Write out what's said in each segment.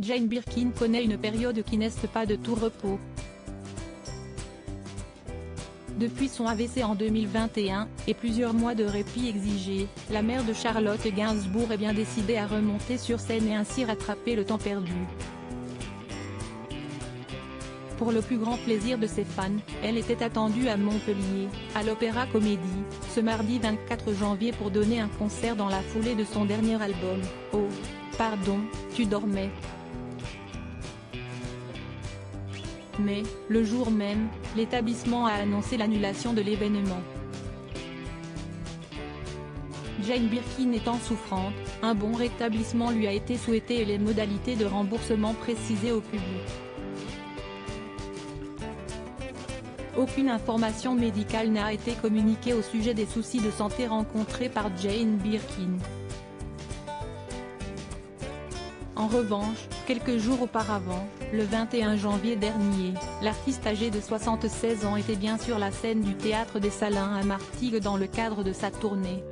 Jane Birkin connaît une période qui n'est pas de tout repos. Depuis son AVC en 2021, et plusieurs mois de répit exigés, la mère de Charlotte Gainsbourg est bien décidée à remonter sur scène et ainsi rattraper le temps perdu. Pour le plus grand plaisir de ses fans, elle était attendue à Montpellier, à l'Opéra Comédie, ce mardi 24 janvier pour donner un concert dans la foulée de son dernier album, Oh, pardon, tu dormais. Mais, le jour même, l'établissement a annoncé l'annulation de l'événement. Jane Birkin étant souffrante, un bon rétablissement lui a été souhaité et les modalités de remboursement précisées au public. Aucune information médicale n'a été communiquée au sujet des soucis de santé rencontrés par Jane Birkin. En revanche, quelques jours auparavant, le 21 janvier dernier, l'artiste âgé de 76 ans était bien sur la scène du Théâtre des Salins à Martigues dans le cadre de sa tournée.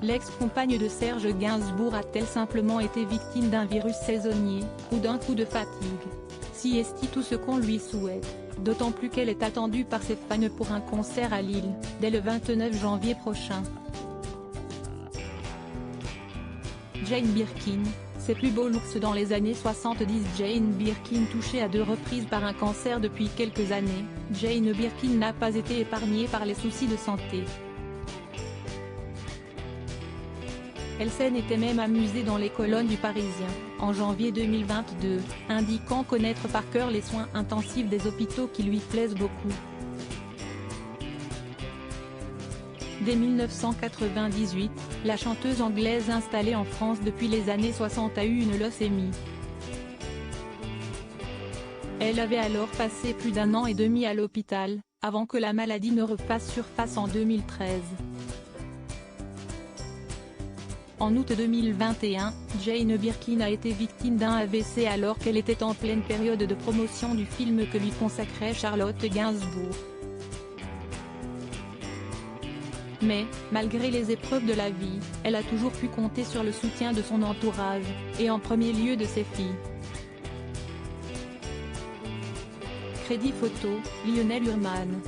L'ex-compagne de Serge Gainsbourg a-t-elle simplement été victime d'un virus saisonnier, ou d'un coup de fatigue? Si est tout ce qu'on lui souhaite, d'autant plus qu'elle est attendue par ses fans pour un concert à Lille, dès le 29 janvier prochain. Jane Birkin, ses plus beaux looks dans les années 70. Jane Birkin touchée à 2 reprises par un cancer depuis quelques années, Jane Birkin n'a pas été épargnée par les soucis de santé. Elle s'en était même amusée dans les colonnes du Parisien, en janvier 2022, indiquant connaître par cœur les soins intensifs des hôpitaux qui lui plaisent beaucoup. Dès 1998, la chanteuse anglaise installée en France depuis les années 60 a eu une leucémie. Elle avait alors passé plus d'1 an et demi à l'hôpital, avant que la maladie ne refasse surface en 2013. En août 2021, Jane Birkin a été victime d'un AVC alors qu'elle était en pleine période de promotion du film que lui consacrait Charlotte Gainsbourg. Mais, malgré les épreuves de la vie, elle a toujours pu compter sur le soutien de son entourage, et en premier lieu de ses filles. Crédit photo, Lionel Hurman.